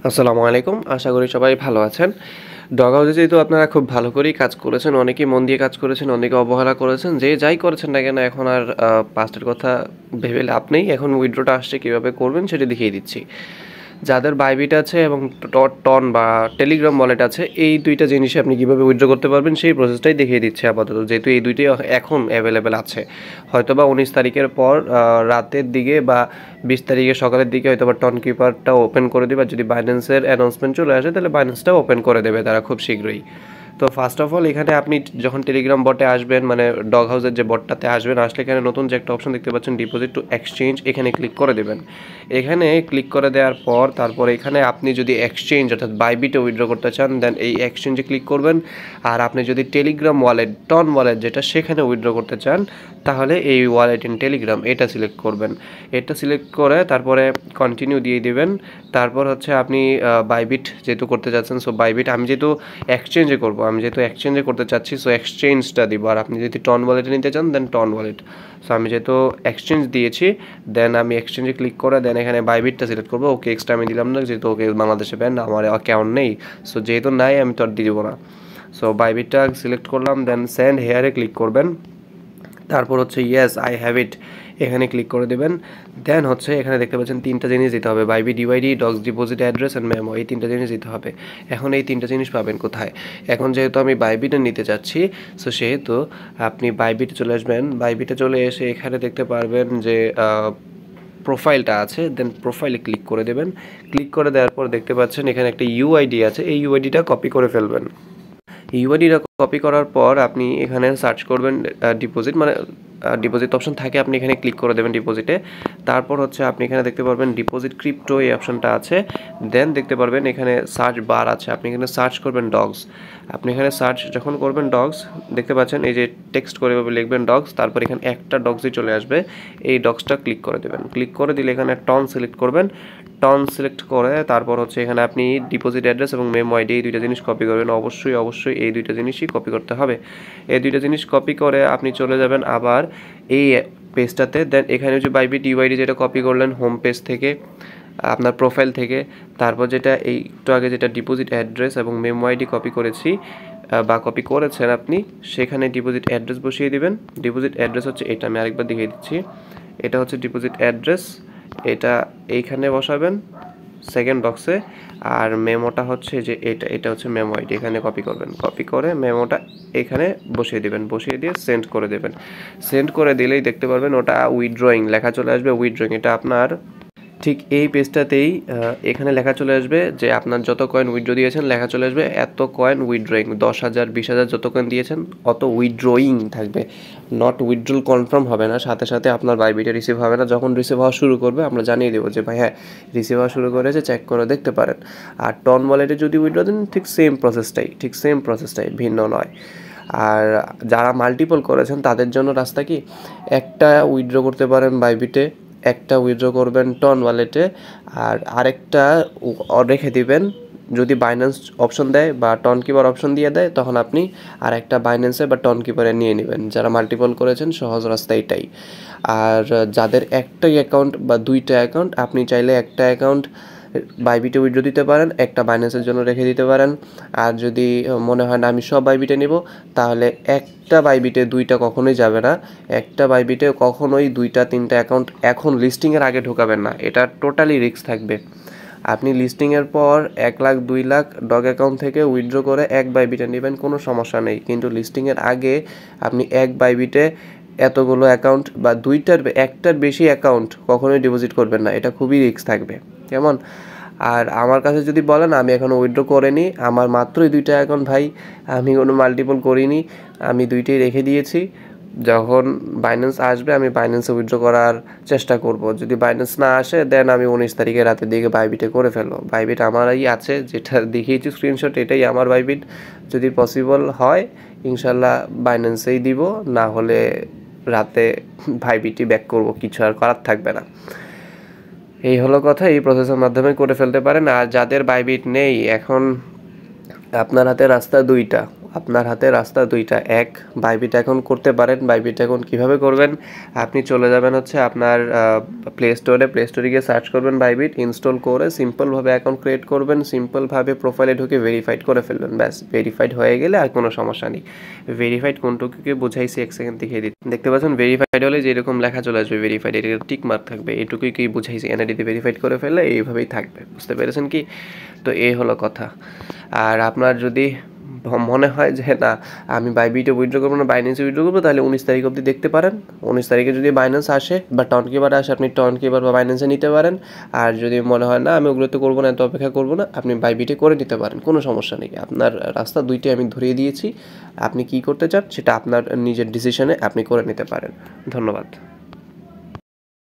আসসালামু আলাইকুম। আশা করি সবাই ভালো আছেন। ডগ হাউসে যেহেতু আপনারা খুব ভালো করেই কাজ করেছেন, অনেকেই মন দিয়ে কাজ করেছেন, অনেকে অবহেলা করেছেন। যে যাই করেছেন না কেন এখন আর পাস্টের কথা ভেবে লাভ নেই। এখন উইথড্রটা আসছে কীভাবে করবেন সেটা দেখিয়ে দিচ্ছি। যাদের বাইবিট আছে এবং টন বা টেলিগ্রাম ওয়ালেট আছে, এই দুইটা জিনিসে আপনি কীভাবে উইথড্র করতে পারবেন সেই প্রসেসটাই দেখিয়ে দিচ্ছি আপাতত, যেহেতু এই দুইটাই এখন অ্যাভেলেবেল আছে। হয়তোবা 19 তারিখের পর রাতের দিকে বা 20 তারিখের সকালের দিকে হয়তো বা টন কিপারটা ওপেন করে দেবে। আর যদি বাইন্যান্সের অ্যানাউন্সমেন্ট চলে আসে তাহলে বাইন্যান্সটাও ওপেন করে দেবে তারা খুব শীঘ্রই। তো ফার্স্ট অফ অল এখানে আপনি যখন টেলিগ্রাম বটে আসবেন, মানে ডগ হাউসের যে বটটাতে আসবেন, আসলে এখানে নতুন যে একটা অপশন দেখতে পাচ্ছেন ডিপোজিট টু এক্সচেঞ্জ, এখানে ক্লিক করে দেবেন। এখানে ক্লিক করে দেওয়ার পর তারপর এখানে আপনি যদি এক্সচেঞ্জ অর্থাৎ বাইবিটে উইথড্র করতে চান দেন এই এক্সচেঞ্জে ক্লিক করবেন। আর আপনি যদি টেলিগ্রাম ওয়ালেট টন ওয়ালেট যেটা সেখানে উইথড্র করতে চান তাহলে এই ওয়ালেট ইন টেলিগ্রাম এটা সিলেক্ট করবেন। এটা সিলেক্ট করে তারপরে কন্টিনিউ দিয়ে দিবেন। তারপর হচ্ছে আপনি বাইবিট যেহেতু করতে চাচ্ছেন, সো বাইবিট আমি যেহেতু এক্সচেঞ্জে করতে চাচ্ছি, সো এক্সচেঞ্জটা দিব। আর আপনি যদি টন ওয়ালেটে নিতে চান দেন টন ওয়ালেট। সো আমি যেহেতু এক্সচেঞ্জ দিয়েছি দেন আমি এক্সচেঞ্জে ক্লিক করে দেন এখানে বাইবিটটা সিলেক্ট করবো। ওকে এক্সট্রা আমি দিলাম না, যেহেতু ওকে বাংলাদেশে ব্যান, আমার অ্যাকাউন্ট নেই। সো যেহেতু নাই আমি তো আর দিয়ে দেবো না। সো বাইবিটটা সিলেক্ট করলাম, দেন সেন্ড হেয়ারে ক্লিক করবেন। তারপর হচ্ছে ইয়েস আই হ্যাভ ইট, এখানে ক্লিক করে দেবেন। দেন হচ্ছে এখানে দেখতে পাচ্ছেন তিনটা জিনিস দিতে হবে, বাইবি ডিওয়াইডি, docs deposit address and memo, এই তিনটা জিনিস দিতে হবে। এখন এই তিনটা জিনিস পাবেন কোথায়? এখন যেহেতু আমি বাইবিটে নিতে চাচ্ছি, সো সেহেতু আপনি বাইবিটে চলে আসবেন। বাইবিটে চলে এসে এখানে দেখতে পারবেন যে প্রোফাইলটা আছে, দেন প্রোফাইলে ক্লিক করে দেবেন। ক্লিক করে দেওয়ার পর দেখতে পাচ্ছেন এখানে একটা ইউআইডি আছে, এই ইউআইডিটা কপি করে ফেলবেন। ইউআইডিটা কপি করার পর আপনি এখানে সার্চ করবেন ডিপোজিট, মানে ডিপোজিট অপশন থাকে, আপনি এখানে ক্লিক করে দেবেন ডিপোজিটে। তারপর হচ্ছে আপনি এখানে দেখতে পারবেন ডিপোজিট ক্রিপ্টো, এই অপশনটা আছে। দেন দেখতে পারবেন এখানে সার্চ বার আছে, আপনি এখানে সার্চ করবেন ডগস। আপনি এখানে সার্চ যখন করবেন ডগস, দেখতে পাচ্ছেন এই যে টেক্সট করে লিখবেন ডগস, তারপর এখানে একটা ডগসই চলে আসবে, এই ডগসটা ক্লিক করে দেবেন। ক্লিক করে দিলে এখানে টন সিলেক্ট করবেন। টন সিলেক্ট করে তারপর হচ্ছে এখানে আপনি ডিপোজিট অ্যাড্রেস এবং মেমো আইডি এই দুইটা জিনিস কপি করবেন। অবশ্যই এই দুইটা জিনিসই কপি করতে হবে। এই দুইটা জিনিস কপি করে আপনি চলে যাবেন আবার এই পেজটাতে। দেন এখানে যে বাইবিট ইউআইডি যেটা কপি করলেন হোম পেজ থেকে, আপনার প্রোফাইল থেকে, তারপর যেটা এই একটু আগে যেটা ডিপোজিট অ্যাড্রেস এবং মেমো আইডি কপি করেছি বা কপি করেছেন আপনি, সেখানে ডিপোজিট অ্যাড্রেস বসিয়ে দিবেন। ডিপোজিট অ্যাড্রেস হচ্ছে এটা, আমি আরেকবার দেখিয়ে দিচ্ছি। এটা হচ্ছে ডিপোজিট অ্যাড্রেস, এটা এইখানে বসাবেন সেকেন্ড বক্সে। আর মেমোটা হচ্ছে যে এটা হচ্ছে মেমো আইডি, এখানে কপি করবেন। কপি করে মেমোটা এখানে বসিয়ে দিবেন, বসিয়ে দিয়ে সেন্ড করে দেবেন। সেন্ড করে দিলেই দেখতে পারবেন ওটা উইথড্রয়িং লেখা চলে আসবে। উইথড্রয়িং এটা আপনার ঠিক এই পেজটাতেই এখানে লেখা চলে আসবে যে আপনার যত কয়েন উইথড্র দিয়েছেন লেখা চলে আসবে এত কয়েন উইথড্রয়িং, 10,000 20,000 যত কয়েন দিয়েছেন অত উইথড্রয়িং থাকবে। নট উইথড্রল কনফার্ম হবে না, সাথে সাথে আপনার বাইবিটে রিসিভ হবে না। যখন রিসিভ হওয়া শুরু করবে আমরা জানিয়ে দেবো যে ভাই হ্যাঁ রিসিভ হওয়া শুরু করেছে, চেক করে দেখতে পারেন। আর টন ওয়ালেটে যদি উইথড্র দেন ঠিক সেম প্রসেসটাই, ভিন্ন নয়। আর যারা মাল্টিপল করেছেন তাদের জন্য রাস্তা কি, একটা উইথড্র করতে পারেন বাইবিটে, একটা উইথড্র করবেন টন ওয়ালেটে, আর আরেকটা রেখে দিবেন। যদি বাইন্যান্স অপশন দেয় বা টন কিপার অপশন দিয়ে দেয় তখন আপনি আর একটা বাইন্যান্সে বা টন কিপারে নিয়ে নেবেন। যারা মাল্টিপল করেছেন সহজ রাস্তা এটাই। আর যাদের একটাই অ্যাকাউন্ট বা দুইটা অ্যাকাউন্ট, আপনি চাইলে একটা অ্যাকাউন্ট বাইবিটে উইথড্র দিতে পারেন, একটা বাইন্যান্সের জন্য রেখে দিতে পারেন। আর যদি মনে হয় না আমি সব বাইবিটে নিব, তাহলে একটা বাইবিটে দুইটা কখনোই যাবে না। একটা বাইবিটে কখনোই দুইটা তিনটা অ্যাকাউন্ট এখন লিস্টিংয়ের আগে ঢোকাবেন না, এটা টোটালি রিস্ক থাকবে। আপনি লিস্টিংয়ের পর 1 লাখ 2 লাখ ডগ অ্যাকাউন্ট থেকে উইথড্র করে এক বাইবিটে নেবেন, কোনো সমস্যা নেই। কিন্তু লিস্টিংয়ের আগে আপনি এক বাইবিটে এতগুলো অ্যাকাউন্ট বা একটার বেশি অ্যাকাউন্ট কখনোই ডিপোজিট করবেন না, এটা খুবই রিস্ক থাকবে। কেমন? আর আমার কাছে যদি বলেন আমি এখনও উইথড্র করিনি, আমার মাত্রই 2টা অ্যাকাউন্ট ভাই, আমি কোনো মাল্টিপল করিনি, আমি 2টাই রেখে দিয়েছি। যখন বাইন্যান্স আসবে আমি বাইন্যান্সে উইথড্র করার চেষ্টা করব। যদি বাইন্যান্স না আসে দেন আমি 19 তারিখে রাতের দিকে বাইবিটে করে ফেলবো। বাইবিট আমারই আছে, যেটা দেখিয়েছি স্ক্রিনশট, এটাই আমার বাইবিট। যদি পসিবল হয় ইনশাল্লাহ বাইন্যান্সেই দিব, না হলে রাতে বাইবিটই ব্যাক করব, কিছু আর করার থাকবে না। এই হলো কথা, এই প্রসেসের মাধ্যমে করে ফেলতে পারেন। আর যাদের বাইবিট নেই, এখন আপনার হাতে রাস্তা দুইটা। আপনার হাতে রাস্তা দুইটা। এক, বাইবিট অ্যাকাউন্ট করতে পারেন। বাইবিট অ্যাকাউন্ট কীভাবে করবেন? আপনি চলে যাবেন হচ্ছে আপনার প্লে স্টোরে গিয়ে সার্চ করবেন বাইবিট, ইনস্টল করে সিম্পলভাবে অ্যাকাউন্ট ক্রিয়েট করবেন, সিম্পলভাবে প্রোফাইলে ঢুকে ভেরিফাইড করে ফেলবেন। ব্যাস, ভেরিফাইড হয়ে গেলে আর কোনো সমস্যা নেই। ভেরিফাইড কোনটুকুকে বুঝাইছি 1 সেকেন্ড দেখিয়ে দিই। দেখতে পাচ্ছেন ভেরিফাইড হলে যেরকম লেখা চলে আসবে ভেরিফাইড, এটা টিক মার্ক থাকবে, এটুকুই কি বুঝাইছি। এনআইডিতে ভেরিফাইড করে ফেললে এইভাবেই থাকবে। বুঝতে পেরেছেন কি? তো এই হলো কথা। আর আপনার যদি মনে হয় যে না আমি বাইবিটে উইথড্র করবো না, বাইন্যান্সে উইথড্র করবো, তাহলে 19 তারিখ অবধি দেখতে পারেন। 19 তারিখে যদি বাইন্যান্স আসে বা টনকিপার আসে, আপনি টনকিপার বা বাইন্যান্সে নিতে পারেন। আর যদি মনে হয় না আমি ওগুলোতে করবো না, এত অপেক্ষা করবো না, আপনি বাইবিটে করে নিতে পারেন, কোনো সমস্যা নেই। আপনার রাস্তা দুইটাই আমি ধরিয়ে দিয়েছি। আপনি কি করতে চান সেটা আপনার নিজের ডিসিশনে আপনি করে নিতে পারেন। ধন্যবাদ।